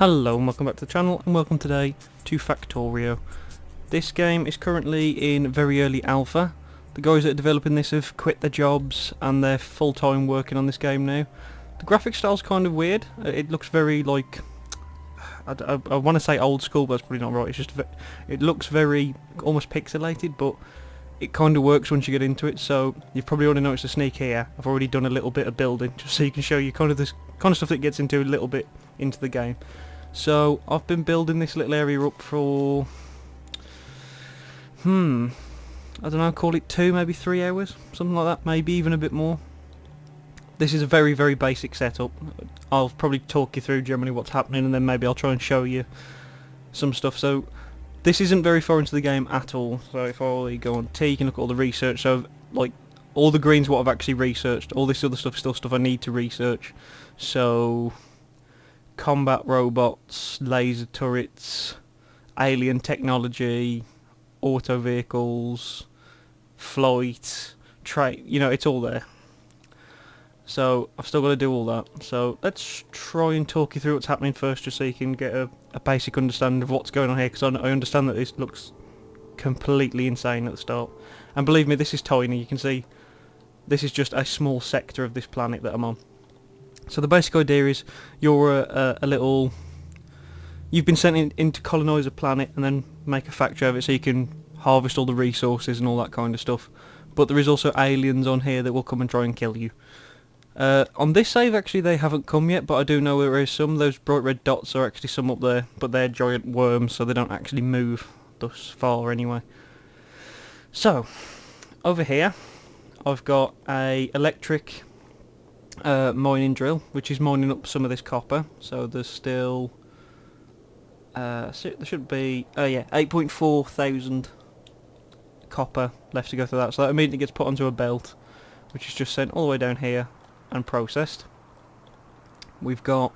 Hello and welcome back to the channel, and welcome today to Factorio. This game is currently in very early alpha. The guys that are developing this have quit their jobs and they're full-time working on this game now. The graphic style's kind of weird. It looks very like, I want to say old school, but that's probably not right. It's just it looks very almost pixelated, but it kind of works once you get into it. So you've probably already noticed a sneak here. I've already done a little bit of building just so you can show you kind of this kind of stuff that gets into a little bit into the game. So I've been building this little area up for I don't know, call it 2, maybe 3 hours, something like that, maybe even a bit more. This is a very, very basic setup. I'll probably talk you through generally what's happening, and then maybe I'll try and show you some stuff. So this isn't very far into the game at all. So if I go on T, you can look at all the research. So like all the green's what I've actually researched. All this other stuff is still stuff I need to research. So combat robots, laser turrets, alien technology, auto vehicles, flight, you know, it's all there. So I've still got to do all that. So let's try and talk you through what's happening first, just so you can get a basic understanding of what's going on here, because I understand that this looks completely insane at the start. And believe me, this is tiny. You can see this is just a small sector of this planet that I'm on. So the basic idea is you're you've been sent in to colonise a planet and then make a factory of it so you can harvest all the resources and all that kind of stuff. But there is also aliens on here that will come and try and kill you. On this save actually they haven't come yet, but I do know there is some. Those bright red dots are actually some up there, but they're giant worms, so they don't actually move thus far anyway. So over here I've got a electric mining drill, which is mining up some of this copper. So there's still there should be 8.4 thousand copper left to go through that. So that immediately gets put onto a belt, which is just sent all the way down here and processed. We've got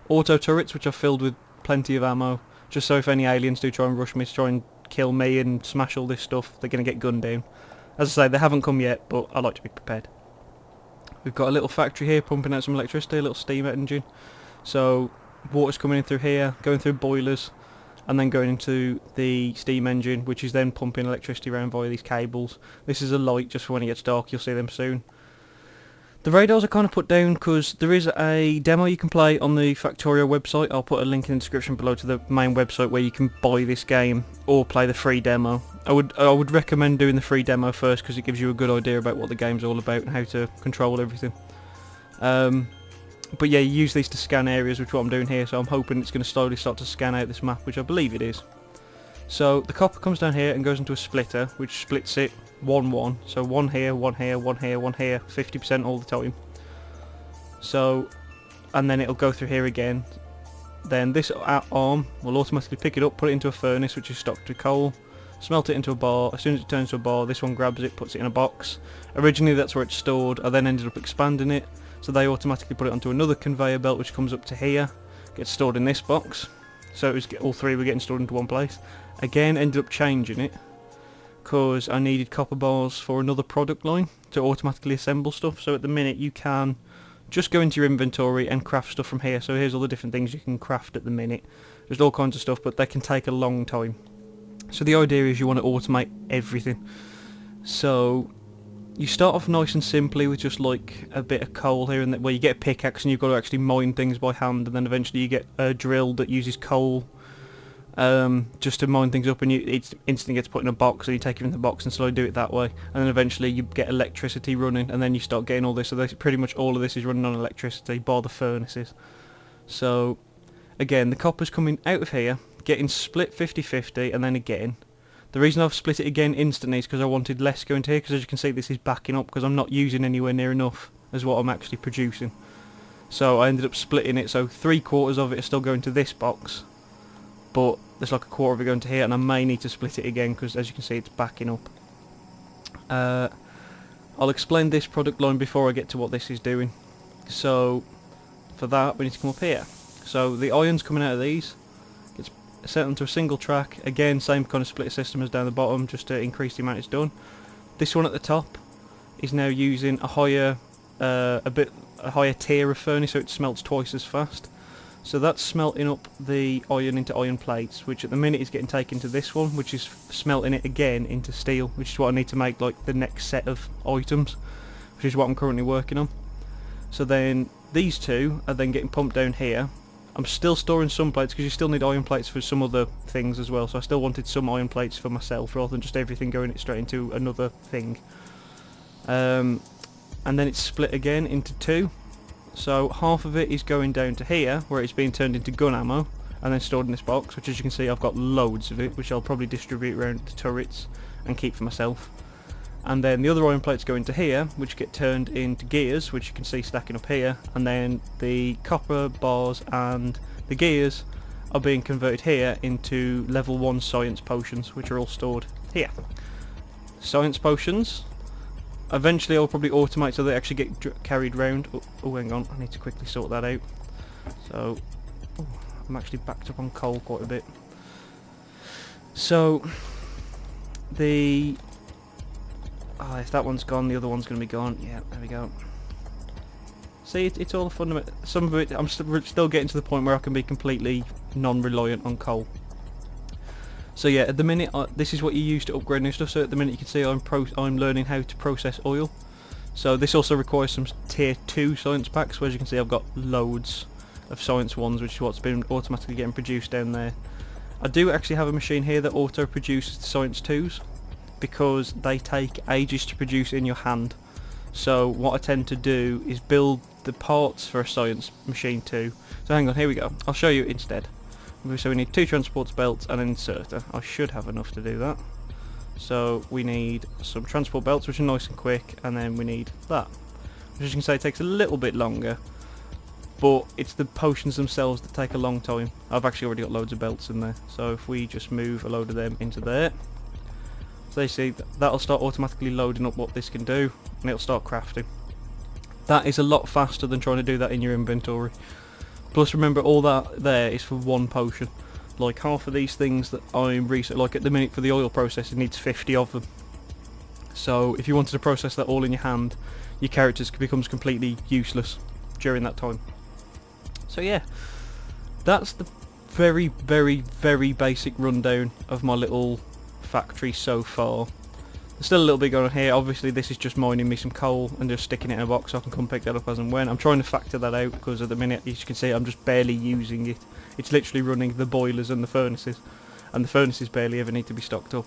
auto turrets, which are filled with plenty of ammo, just so if any aliens do try and rush me to try and kill me and smash all this stuff, they're going to get gunned down. As I say, they haven't come yet, but I like to be prepared. We've got a little factory here pumping out some electricity, a little steam engine. So water's coming in through here, going through boilers, and then going into the steam engine, which is then pumping electricity around via these cables. This is a light just for when it gets dark. You'll see them soon. The radars are kind of put down because there is a demo you can play on the Factorio website. I'll put a link in the description below to the main website where you can buy this game or play the free demo. I would recommend doing the free demo first because it gives you a good idea about what the game's all about and how to control everything. But yeah, you use these to scan areas, which is what I'm doing here, so I'm hoping it's going to slowly start to scan out this map, which I believe it is. So the copper comes down here and goes into a splitter, which splits it 1-1. So one here, one here, one here, one here, 50% all the time. So, and then it'll go through here again. Then this arm will automatically pick it up, put it into a furnace, which is stocked with coal, smelt it into a bar. As soon as it turns to a bar, this one grabs it, puts it in a box. Originally that's where it's stored. I then ended up expanding it, so they automatically put it onto another conveyor belt, which comes up to here, gets stored in this box. So it was all three were getting stored into one place. Again, ended up changing it because I needed copper bars for another product line to automatically assemble stuff. So at the minute you can just go into your inventory and craft stuff from here. So here's all the different things you can craft at the minute. There's all kinds of stuff, but they can take a long time. So the idea is you want to automate everything. So you start off nice and simply with just like a bit of coal here and there, where you get a pickaxe and you've got to actually mine things by hand, and then eventually you get a drill that uses coal just to mine things up, and it instantly gets put in a box, so you take it in the box and slowly do it that way, and then eventually you get electricity running, and then you start getting all this. So pretty much all of this is running on electricity, bar the furnaces. So again, the copper's coming out of here, getting split 50-50, and then again. The reason I've split it again instantly is because I wanted less going to here, because as you can see this is backing up because I'm not using anywhere near enough as what I'm actually producing. So I ended up splitting it, so 3/4 of it is still going to this box, but there's like 1/4 of it going to here, and I may need to split it again because as you can see it's backing up. I'll explain this product line before I get to what this is doing. So for that we need to come up here. So the iron's coming out of these, it's set onto a single track. Again, same kind of split system as down the bottom, just to increase the amount it's done. This one at the top is now using a higher tier of furnace, so it smelts twice as fast. So that's smelting up the iron into iron plates, which at the minute is getting taken to this one, which is smelting it again into steel, which is what I need to make like the next set of items, which is what I'm currently working on. So then these two are then getting pumped down here. I'm still storing some plates because you still need iron plates for some other things as well, so I still wanted some iron plates for myself rather than just everything going straight into another thing. And then it's split again into two. So half of it is going down to here, where it's being turned into gun ammo, and then stored in this box, which as you can see I've got loads of it, which I'll probably distribute around the turrets and keep for myself. And then the other iron plates go into here, which get turned into gears, which you can see stacking up here, and then the copper bars and the gears are being converted here into level 1 science potions, which are all stored here. Science potions, eventually I'll probably automate so they actually get carried round. Oh, hang on, I need to quickly sort that out. So, I'm actually backed up on coal quite a bit. So, if that one's gone, the other one's going to be gone. Yeah, there we go. See, it's all fundamental. Some of it, I'm still getting to the point where I can be completely non-reliant on coal. So yeah, at the minute, this is what you use to upgrade new stuff. So at the minute, you can see I'm learning how to process oil. So this also requires some tier 2 science packs. Where as you can see, I've got loads of science ones, which is what's been automatically getting produced down there. I do actually have a machine here that auto produces the science 2s, because they take ages to produce in your hand. So what I tend to do is build the parts for a science machine 2. So hang on, here we go. I'll show you instead. So we need 2 transport belts and an inserter. I should have enough to do that. So we need some transport belts, which are nice and quick, and then we need that, which as you can see takes a little bit longer, but it's the potions themselves that take a long time. I've actually already got loads of belts in there, so if we just move a load of them into there, so you see that'll start automatically loading up what this can do, and it'll start crafting. That is a lot faster than trying to do that in your inventory. Plus remember, all that there is for one potion. Like half of these things that I'm like at the minute for the oil process, it needs 50 of them. So if you wanted to process that all in your hand, your character becomes completely useless during that time. So yeah, that's the very, very, very basic rundown of my little factory so far. There's still a little bit going on here. Obviously this is just mining me some coal and just sticking it in a box so I can come pick that up as and when. I'm trying to factor that out because at the minute, as you can see, I'm just barely using it. It's literally running the boilers and the furnaces barely ever need to be stocked up.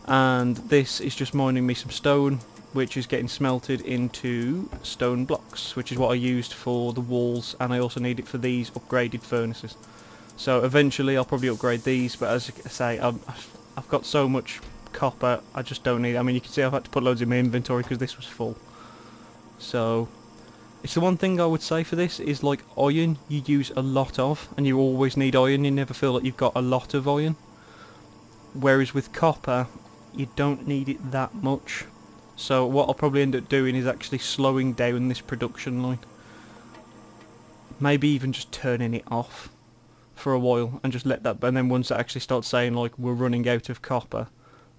And this is just mining me some stone, which is getting smelted into stone blocks, which is what I used for the walls, and I also need it for these upgraded furnaces. So eventually I'll probably upgrade these, but as I say, I've got so much copper, I just don't need it. I mean, you can see I've had to put loads in my inventory because this was full. So it's the one thing I would say for this is, like, iron you use a lot of, and you always need iron. You never feel like you've got a lot of iron, whereas with copper you don't need it that much. So what I'll probably end up doing is actually slowing down this production line, maybe even just turning it off for a while and just let that, and then once it actually starts saying like we're running out of copper,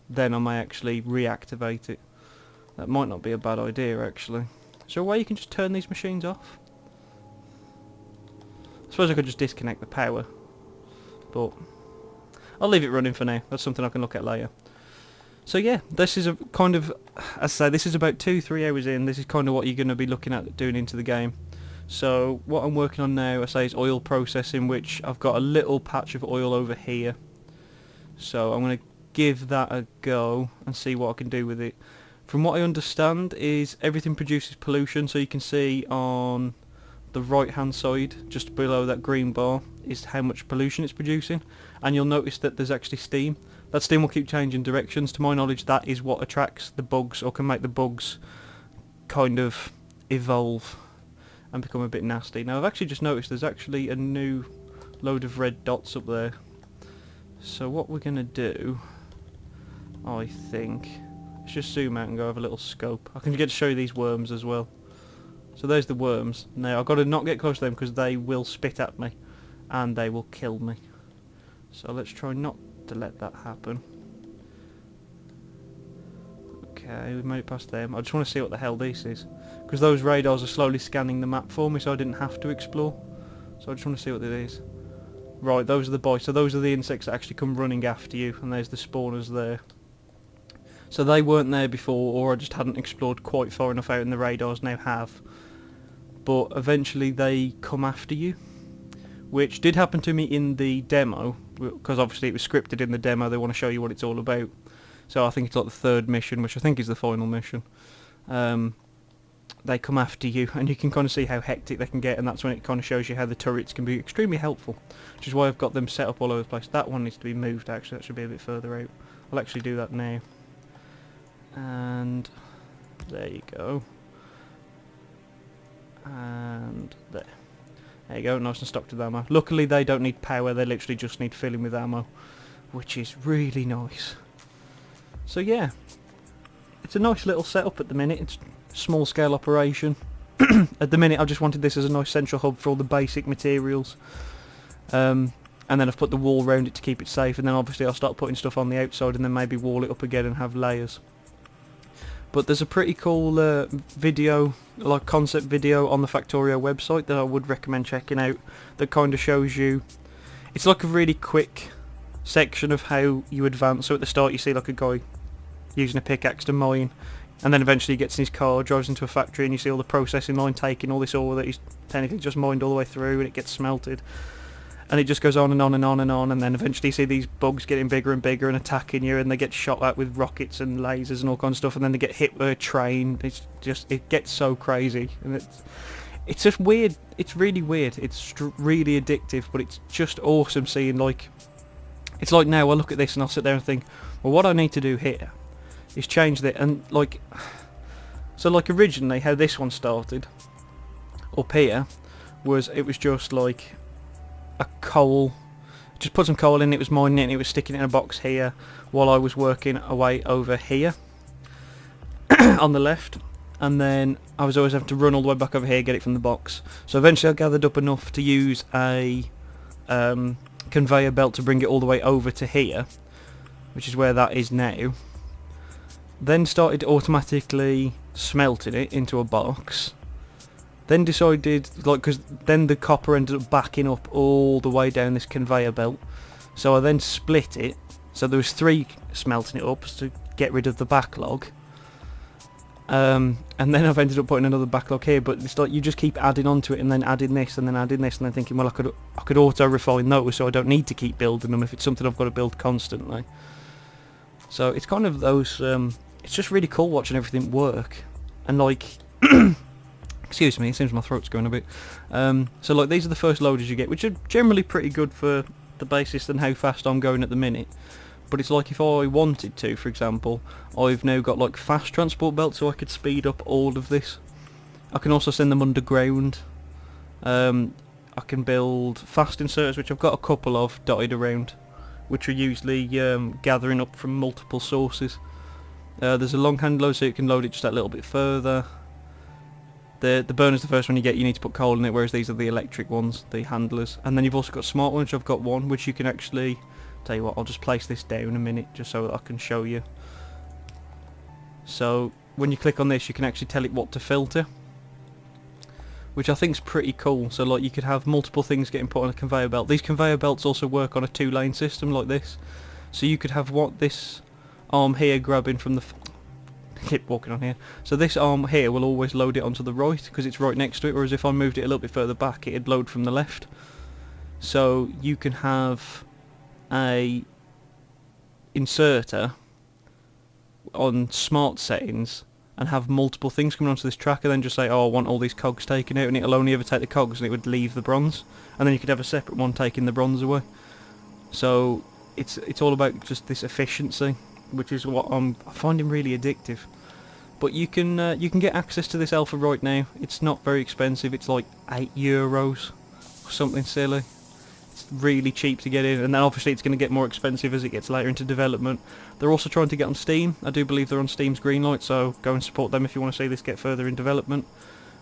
then I may actually reactivate it. That might not be a bad idea actually. Is there a way you can just turn these machines off? I suppose I could just disconnect the power, but I'll leave it running for now. That's something I can look at later. So yeah, this is a kind of, as I say, this is about 2-3 hours in. This is kind of what you're going to be looking at doing into the game. So what I'm working on now, I say, is oil processing, which I've got a little patch of oil over here. So I'm going to give that a go and see what I can do with it. From what I understand is everything produces pollution, so you can see on the right hand side just below that green bar is how much pollution it's producing, and you'll notice that there's actually steam. That steam will keep changing directions. To my knowledge, that is what attracts the bugs, or can make the bugs kind of evolve and become a bit nasty. Now I've actually just noticed there's actually a new load of red dots up there. So what we're going to do, I think, let's just zoom out and go have a little scope. I can get to show you these worms as well. So there's the worms. Now I've got to not get close to them because they will spit at me and they will kill me. So let's try not to let that happen. Okay, we've made it past them. I just want to see what the hell this is, because those radars are slowly scanning the map for me, so I didn't have to explore. So I just want to see what it is. Right, those are the bites. So those are the insects that actually come running after you, and there's the spawners there. So they weren't there before, or I just hadn't explored quite far enough out, and the radars now have. But eventually they come after you, which did happen to me in the demo, because obviously it was scripted in the demo. They want to show you what it's all about. So I think it's like the third mission, which I think is the final mission. They come after you, and you can kind of see how hectic they can get, and that's when it kind of shows you how the turrets can be extremely helpful, which is why I've got them set up all over the place. That one needs to be moved, actually. That should be a bit further out. I'll actually do that now. And there you go. And there. There you go, nice and stocked with ammo. Luckily they don't need power, they literally just need filling with ammo, which is really nice. So yeah, it's a nice little setup at the minute. It's a small scale operation. At the minute I just wanted this as a nice central hub for all the basic materials. And then I've put the wall around it to keep it safe, and then obviously I'll start putting stuff on the outside and then maybe wall it up again and have layers. But there's a pretty cool video, like concept video on the Factorio website that I would recommend checking out, that kind of shows you, it's like a really quick section of how you advance. So at the start you see like a guy using a pickaxe to mine, and then eventually he gets in his car, drives into a factory, and you see all the processing line taking all this ore that he's technically just mined all the way through, and it gets smelted. And it just goes on and on and on and on, and then eventually you see these bugs getting bigger and bigger and attacking you, and they get shot at with rockets and lasers and all kinds of stuff, and then they get hit with a train. It's just, it gets so crazy, and it's just weird. It's really weird. It's really addictive, but it's just awesome seeing, like, it's like now I look at this and I'll sit there and think, well, what I need to do here is change that, and like, so like originally how this one started up here was, it was just like a coal, just put some coal in, it was mining it, and it was sticking it in a box here while I was working away over here on the left, and then I was always having to run all the way back over here, get it from the box. So eventually I gathered up enough to use a conveyor belt to bring it all the way over to here, which is where that is now. Then started automatically smelting it into a box. Then decided, like, because then the copper ended up backing up all the way down this conveyor belt. So I then split it. So there was 3 smelting it up to get rid of the backlog. And then I've ended up putting another backlog here. But it's like you just keep adding onto it, and then adding this, and then adding this, and then thinking, well, I could auto refine those, so I don't need to keep building them if it's something I've got to build constantly. So it's kind of those. It's just really cool watching everything work, and like. Excuse me, it seems my throat's going a bit. So like these are the first loaders you get, which are generally pretty good for the basis and how fast I'm going at the minute. But it's like if I wanted to, for example, I've now got like fast transport belts, so I could speed up all of this. I can also send them underground. I can build fast inserters, which I've got a couple of dotted around, which are usually gathering up from multiple sources. There's a long hand load, so you can load it just that little bit further. The burner's the first one you get. You need to put coal in it, whereas these are the electric ones, the handlers. And then you've also got smart ones. I've got one which you can actually, tell you what, I'll just place this down a minute just so that I can show you. So when you click on this, you can actually tell it what to filter, which I think is pretty cool. So like you could have multiple things getting put on a conveyor belt. These conveyor belts also work on a 2-lane system like this. So you could have this arm here grabbing from the keep walking on here. So this arm here will always load it onto the right because it's right next to it, whereas if I moved it a little bit further back, it'd load from the left. So you can have a inserter on smart settings and have multiple things coming onto this track, and then just say, oh, I want all these cogs taken out, and it'll only ever take the cogs and it would leave the bronze, and then you could have a separate one taking the bronze away. So it's all about just this efficiency, which is what I'm finding really addictive. But you can get access to this alpha right now. It's not very expensive. It's like €8 or something silly. It's really cheap to get in, and then obviously it's going to get more expensive as it gets later into development. They're also trying to get on Steam. I do believe they're on Steam's green light, so go and support them if you want to see this get further in development.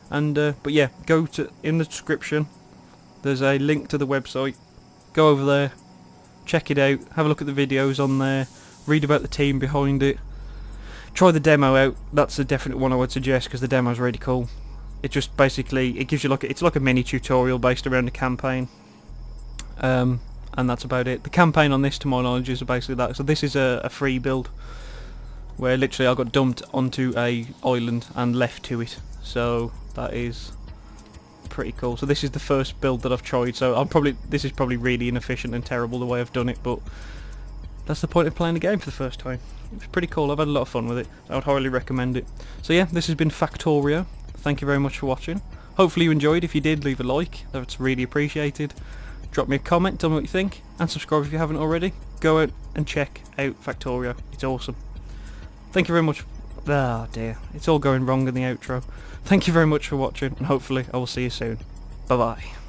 And but yeah, go to in the description. There's a link to the website. Go over there, check it out, have a look at the videos on there. Read about the team behind it. Try the demo out. That's a definite one I would suggest because the demo's really cool. it just basically, it gives you it's like a mini tutorial based around the campaign. And that's about it. The campaign on this, to my knowledge, is basically that. So this is a free build, where literally I got dumped onto a island and left to it. So that is pretty cool. So this is the first build that I've tried, so this is probably really inefficient and terrible the way I've done it, but that's the point of playing the game for the first time. It was pretty cool. I've had a lot of fun with it. I would highly recommend it. So yeah, this has been Factorio. Thank you very much for watching. Hopefully you enjoyed. If you did, leave a like. That's really appreciated. Drop me a comment, tell me what you think, and subscribe if you haven't already. Go out and check out Factorio. It's awesome. Thank you very much. Ah, dear. It's all going wrong in the outro. Thank you very much for watching, and hopefully I will see you soon. Bye bye.